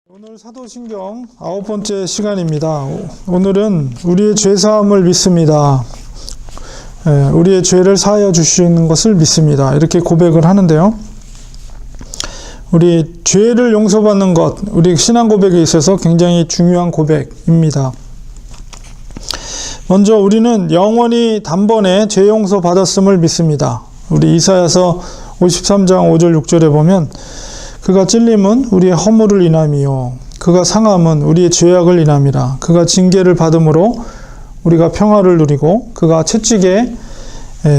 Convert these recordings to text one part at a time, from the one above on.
오늘 사도신경 9번째 시간입니다. 오늘은 우리의 죄사함을 믿습니다. 우리의 죄를 사하여 주시는 것을 믿습니다. 이렇게 고백을 하는데요. 우리 죄를 용서받는 것, 우리 신앙 고백에 있어서 굉장히 중요한 고백입니다. 먼저 우리는 영원히 단번에 죄 용서 받았음을 믿습니다. 우리 이사야서 53장 5절 6절에 보면 그가 찔림은 우리의 허물을 인함이요 그가 상함은 우리의 죄악을 인함이라. 그가 징계를 받음으로 우리가 평화를 누리고 그가 채찍에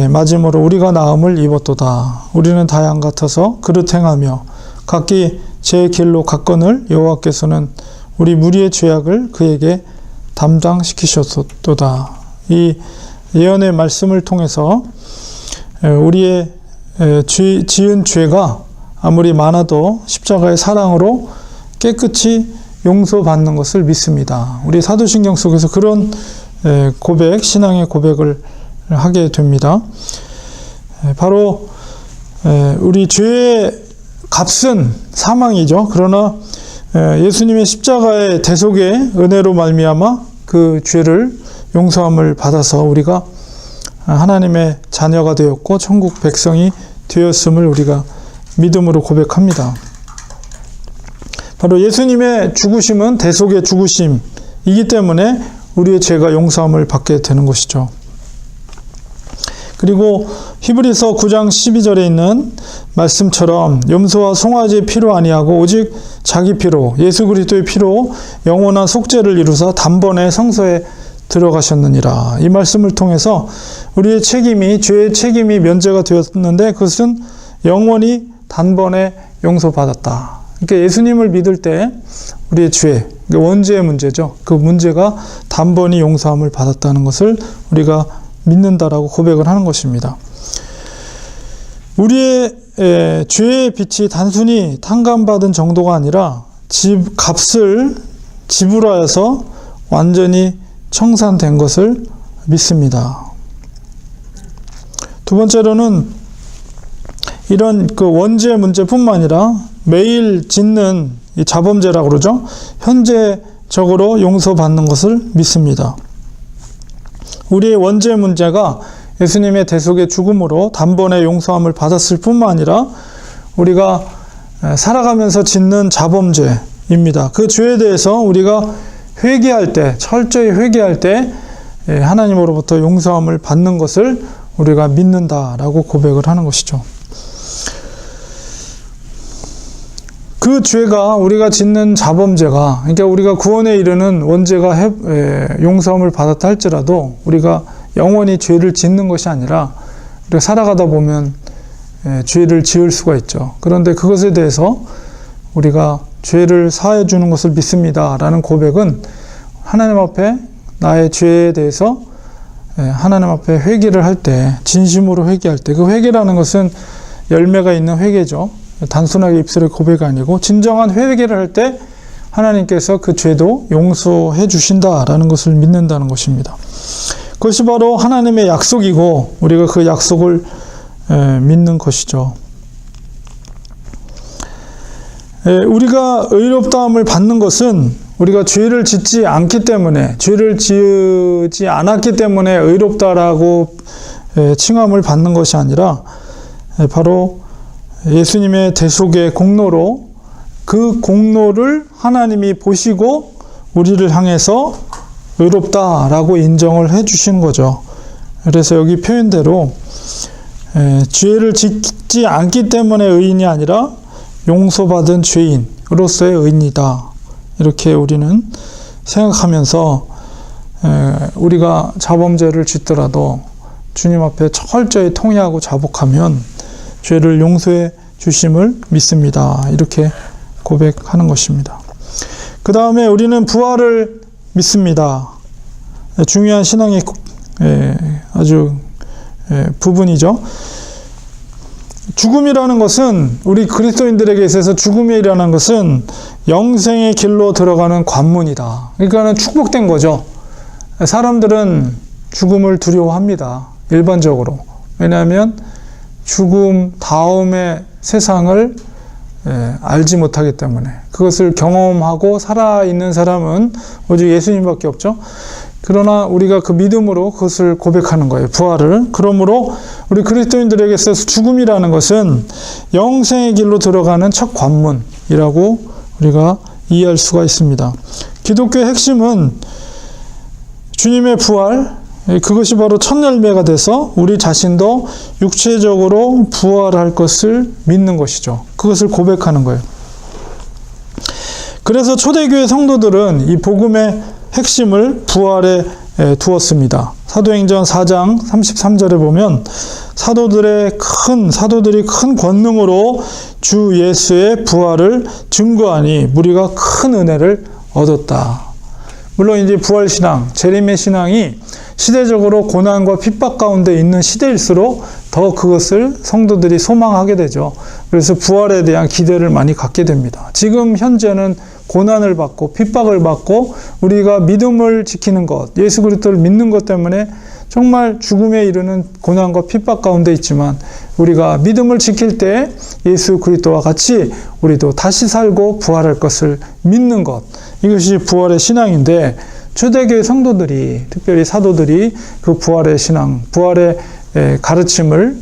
맞음으로 우리가 나음을 입었도다. 우리는 다 양 같아서 그릇 행하며 각기 제 길로 갔거늘 여호와께서는 우리 무리의 죄악을 그에게 담당시키셨도다. 이 예언의 말씀을 통해서 우리의 지은 죄가 아무리 많아도 십자가의 사랑으로 깨끗이 용서받는 것을 믿습니다. 우리 사도신경 속에서 그런 고백, 신앙의 고백을 하게 됩니다. 바로 우리 죄의 값은 사망이죠. 그러나 예수님의 십자가의 대속의 은혜로 말미암아 그 죄를 용서함을 받아서 우리가 하나님의 자녀가 되었고 천국 백성이 되었음을 우리가 믿음으로 고백합니다. 바로 예수님의 죽으심은 대속의 죽으심이기 때문에 우리의 죄가 용서함을 받게 되는 것이죠. 그리고 히브리서 9장 12절에 있는 말씀처럼 염소와 송아지의 피로 아니하고 오직 자기 피로 예수 그리스도의 피로 영원한 속죄를 이루사 단번에 성소에 들어가셨느니라. 이 말씀을 통해서 우리의 책임이 죄의 책임이 면제가 되었는데 그것은 영원히 단번에 용서받았다. 그러니까 예수님을 믿을 때 우리의 죄, 원죄의 문제죠. 그 문제가 단번에 용서함을 받았다는 것을 우리가 믿는다라고 고백을 하는 것입니다. 우리의 죄의 빚이 단순히 탕감받은 정도가 아니라 값을 지불하여서 완전히 청산된 것을 믿습니다. 두 번째로는 이런 그 원죄 문제뿐만 아니라 매일 짓는 이 자범죄라고 그러죠. 현재적으로 용서받는 것을 믿습니다. 우리의 원죄 문제가 예수님의 대속의 죽음으로 단번에 용서함을 받았을 뿐만 아니라 우리가 살아가면서 짓는 자범죄입니다. 그 죄에 대해서 우리가 회개할 때, 철저히 회개할 때 하나님으로부터 용서함을 받는 것을 우리가 믿는다라고 고백을 하는 것이죠. 그 죄가 우리가 짓는 자범죄가, 그러니까 우리가 구원에 이르는 원죄가 용서함을 받았다 할지라도 우리가 영원히 죄를 짓는 것이 아니라 우리가 살아가다 보면 죄를 지을 수가 있죠. 그런데 그것에 대해서 우리가 죄를 사해 주는 것을 믿습니다라는 고백은 하나님 앞에 나의 죄에 대해서 하나님 앞에 회개를 할 때, 진심으로 회개할 때, 그 회개라는 것은 열매가 있는 회개죠. 단순하게 입술의 고백이 아니고 진정한 회개를 할 때 하나님께서 그 죄도 용서해 주신다라는 것을 믿는다는 것입니다. 그것이 바로 하나님의 약속이고 우리가 그 약속을 믿는 것이죠. 우리가 의롭다함을 받는 것은 우리가 죄를 짓지 않기 때문에, 죄를 지지 않았기 때문에 의롭다라고 칭함을 받는 것이 아니라 바로 예수님의 대속의 공로로 그 공로를 하나님이 보시고 우리를 향해서 의롭다라고 인정을 해 주시는 거죠. 그래서 여기 표현대로 죄를 짓지 않기 때문에 의인이 아니라 용서받은 죄인으로서의 의인이다. 이렇게 우리는 생각하면서 우리가 자범죄를 짓더라도 주님 앞에 철저히 통회하고 자복하면 죄를 용서해 주심을 믿습니다. 이렇게 고백하는 것입니다. 그 다음에 우리는 부활을 믿습니다. 중요한 신앙의 아주 부분이죠. 죽음이라는 것은 우리 그리스도인들에게 있어서 죽음이라는 것은 영생의 길로 들어가는 관문이다. 그러니까는 축복된 거죠. 사람들은 죽음을 두려워합니다. 일반적으로. 왜냐하면 죽음 다음의 세상을 알지 못하기 때문에 그것을 경험하고 살아있는 사람은 오직 예수님밖에 없죠. 그러나 우리가 그 믿음으로 그것을 고백하는 거예요. 부활을. 그러므로 우리 그리스도인들에게 있어서 죽음이라는 것은 영생의 길로 들어가는 첫 관문이라고 우리가 이해할 수가 있습니다. 기독교의 핵심은 주님의 부활, 그것이 바로 첫 열매가 돼서 우리 자신도 육체적으로 부활할 것을 믿는 것이죠. 그것을 고백하는 거예요. 그래서 초대교회 성도들은 이 복음의 핵심을 부활에 두었습니다. 사도행전 4장 33절에 보면 사도들이 큰 권능으로 주 예수의 부활을 증거하니 무리가 큰 은혜를 얻었다. 물론 이제 부활신앙, 재림의 신앙이 시대적으로 고난과 핍박 가운데 있는 시대일수록 더 그것을 성도들이 소망하게 되죠. 그래서 부활에 대한 기대를 많이 갖게 됩니다. 지금 현재는 고난을 받고 핍박을 받고 우리가 믿음을 지키는 것, 예수 그리스도를 믿는 것 때문에 정말 죽음에 이르는 고난과 핍박 가운데 있지만 우리가 믿음을 지킬 때 예수 그리스도와 같이 우리도 다시 살고 부활할 것을 믿는 것, 이것이 부활의 신앙인데 초대교회 성도들이, 특별히 사도들이 그 부활의 신앙, 부활의 가르침을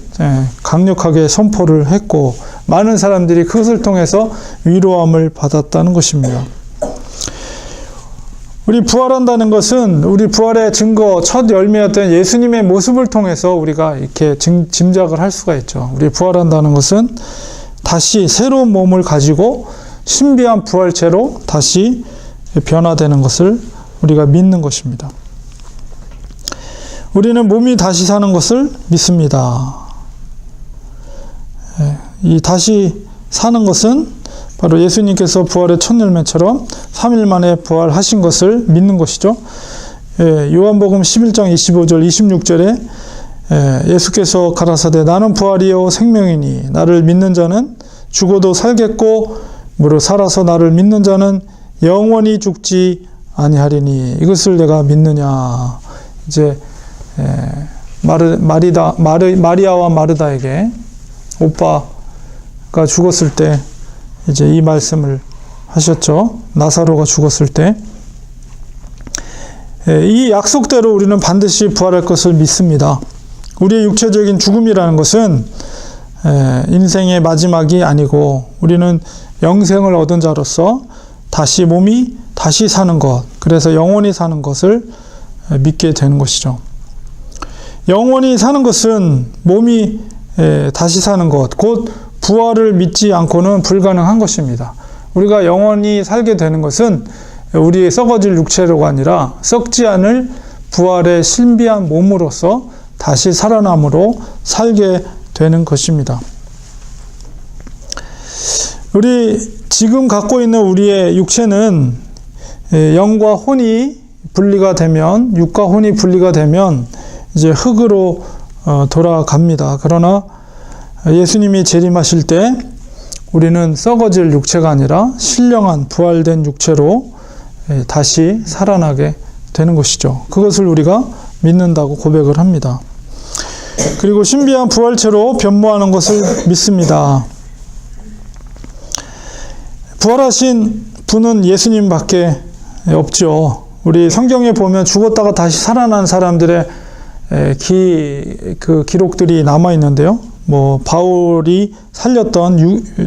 강력하게 선포를 했고 많은 사람들이 그것을 통해서 위로함을 받았다는 것입니다. 우리 부활한다는 것은 우리 부활의 증거, 첫 열매였던 예수님의 모습을 통해서 우리가 이렇게 짐작을 할 수가 있죠. 우리 부활한다는 것은 다시 새로운 몸을 가지고 신비한 부활체로 다시 변화되는 것을 우리가 믿는 것입니다. 우리는 몸이 다시 사는 것을 믿습니다. 이 다시 사는 것은 바로 예수님께서 부활의 첫 열매처럼 3일 만에 부활하신 것을 믿는 것이죠. 요한복음 11장 25절 26절에 예수께서 가라사대 나는 부활이요 생명이니 나를 믿는 자는 죽어도 살겠고 무릇 살아서 나를 믿는 자는 영원히 죽지 아니하리니 이것을 내가 믿느냐. 이제 마리아와 마르다에게 오빠가 죽었을 때 이제 이 말씀을 하셨죠. 나사로가 죽었을 때. 이 약속대로 우리는 반드시 부활할 것을 믿습니다. 우리의 육체적인 죽음이라는 것은 인생의 마지막이 아니고 우리는 영생을 얻은 자로서 다시 몸이 다시 사는 것, 그래서 영원히 사는 것을 믿게 되는 것이죠. 영원히 사는 것은 몸이 다시 사는 것, 곧 부활을 믿지 않고는 불가능한 것입니다. 우리가 영원히 살게 되는 것은 우리의 썩어질 육체로가 아니라 썩지 않을 부활의 신비한 몸으로서 다시 살아남으로 살게 되는 것입니다. 우리 지금 갖고 있는 우리의 육체는 영과 혼이 분리가 되면, 육과 혼이 분리가 되면 이제 흙으로 돌아갑니다. 그러나 예수님이 재림하실 때 우리는 썩어질 육체가 아니라 신령한 부활된 육체로 다시 살아나게 되는 것이죠. 그것을 우리가 믿는다고 고백을 합니다. 그리고 신비한 부활체로 변모하는 것을 믿습니다. 부활하신 분은 예수님밖에 없죠. 우리 성경에 보면 죽었다가 다시 살아난 사람들의 그 기록들이 남아 있는데요. 바울이 살렸던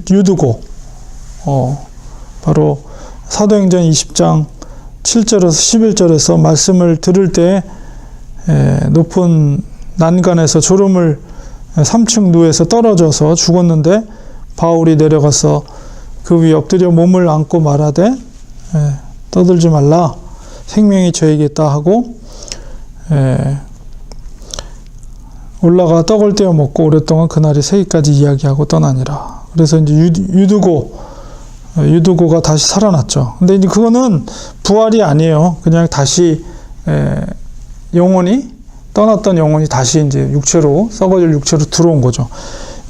유두고, 바로 사도행전 20장 7절에서 11절에서 말씀을 들을 때 높은 난간에서 졸음을 3층 누에서 떨어져서 죽었는데 바울이 내려가서 그 위에 엎드려 몸을 안고 말하되 떠들지 말라 생명이 저에게 있다 하고 올라가 떡을 떼어 먹고 오랫동안 그날이 새기까지 이야기하고 떠나니라. 그래서 이제 유두고가 다시 살아났죠. 근데 이제 그거는 부활이 아니에요. 그냥 다시 영혼이 떠났던 영혼이 다시 이제 육체로, 썩어질 육체로 들어온 거죠.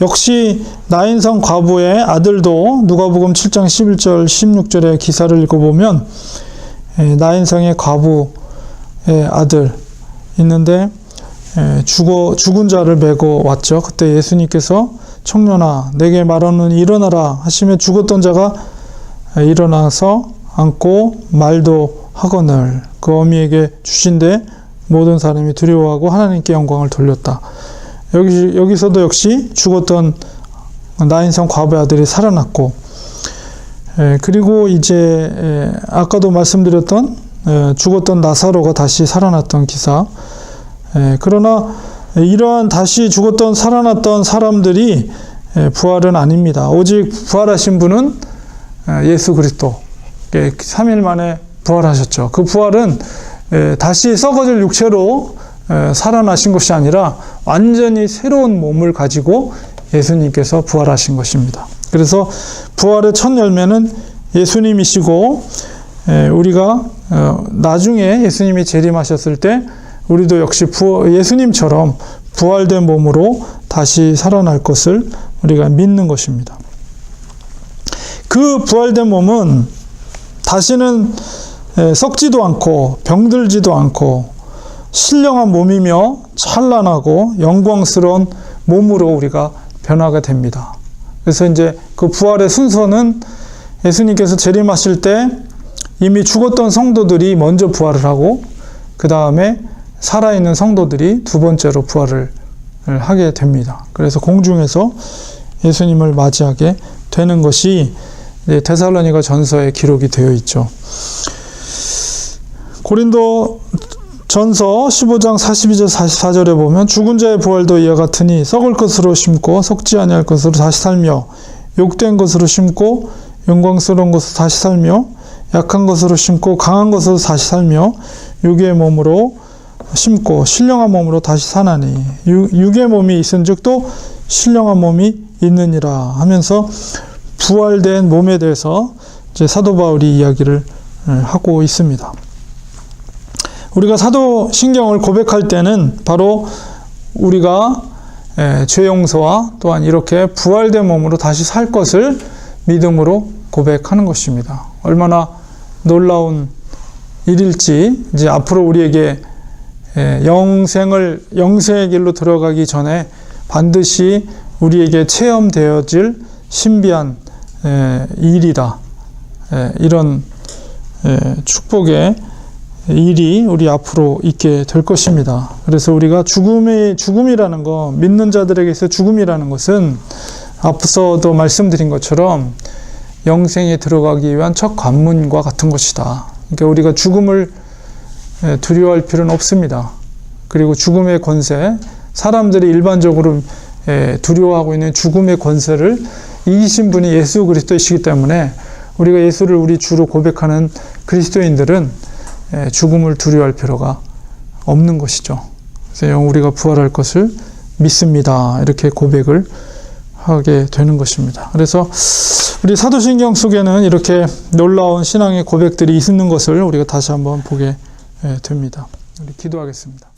역시 나인성 과부의 아들도 누가복음 7장 11절 16절의 기사를 읽어보면 나인성의 과부의 아들 있는데 죽은 자를 메고 왔죠. 그때 예수님께서 청년아 내게 말하노니 일어나라 하시며 죽었던 자가 일어나서 앉고 말도 하거늘 그 어미에게 주신데 모든 사람이 두려워하고 하나님께 영광을 돌렸다. 여기서도 역시 죽었던 나인성 과부의 아들이 살아났고, 그리고 이제 아까도 말씀드렸던 죽었던 나사로가 다시 살아났던 기사. 그러나 이러한 다시 죽었던 살아났던 사람들이 부활은 아닙니다. 오직 부활하신 분은 예수 그리스도 3일 만에 부활하셨죠. 그 부활은 다시 썩어질 육체로 살아나신 것이 아니라 완전히 새로운 몸을 가지고 예수님께서 부활하신 것입니다. 그래서 부활의 첫 열매는 예수님이시고, 우리가 나중에 예수님이 재림하셨을 때 우리도 역시 예수님처럼 부활된 몸으로 다시 살아날 것을 우리가 믿는 것입니다. 그 부활된 몸은 다시는 썩지도 않고 병들지도 않고 신령한 몸이며 찬란하고 영광스러운 몸으로 우리가 변화가 됩니다. 그래서 이제 그 부활의 순서는 예수님께서 재림하실 때 이미 죽었던 성도들이 먼저 부활을 하고 그 다음에 살아있는 성도들이 두 번째로 부활을 하게 됩니다. 그래서 공중에서 예수님을 맞이하게 되는 것이 데살로니가 전서에 기록이 되어 있죠. 고린도 전서 15장 42절 44절에 보면 죽은 자의 부활도 이와 같으니 썩을 것으로 심고 썩지 아니할 것으로 다시 살며 욕된 것으로 심고 영광스러운 것으로 다시 살며 약한 것으로 심고 강한 것으로 다시 살며 육의 몸으로 심고 신령한 몸으로 다시 사나니 육의 몸이 있은즉 또 신령한 몸이 있느니라 하면서 부활된 몸에 대해서 이제 사도 바울이 이야기를 하고 있습니다. 우리가 사도신경을 고백할 때는 바로 우리가 죄 용서와 또한 이렇게 부활된 몸으로 다시 살 것을 믿음으로 고백하는 것입니다. 얼마나 놀라운 일일지 이제 앞으로 우리에게 영생의 길로 들어가기 전에 반드시 우리에게 체험되어질 신비한 일이다. 이런 축복의 일이 우리 앞으로 있게 될 것입니다. 그래서 우리가 죽음이라는 거, 믿는 자들에게서 죽음이라는 것은 앞서도 말씀드린 것처럼 영생에 들어가기 위한 첫 관문과 같은 것이다. 그러니까 우리가 죽음을 두려워할 필요는 없습니다. 그리고 죽음의 권세, 사람들이 일반적으로 두려워하고 있는 죽음의 권세를 이기신 분이 예수 그리스도이시기 때문에 우리가 예수를 우리 주로 고백하는 그리스도인들은 죽음을 두려워할 필요가 없는 것이죠. 그래서 우리가 부활할 것을 믿습니다. 이렇게 고백을 하게 되는 것입니다. 그래서 우리 사도신경 속에는 이렇게 놀라운 신앙의 고백들이 있는 것을 우리가 다시 한번 보게 됩니다. 우리 기도하겠습니다.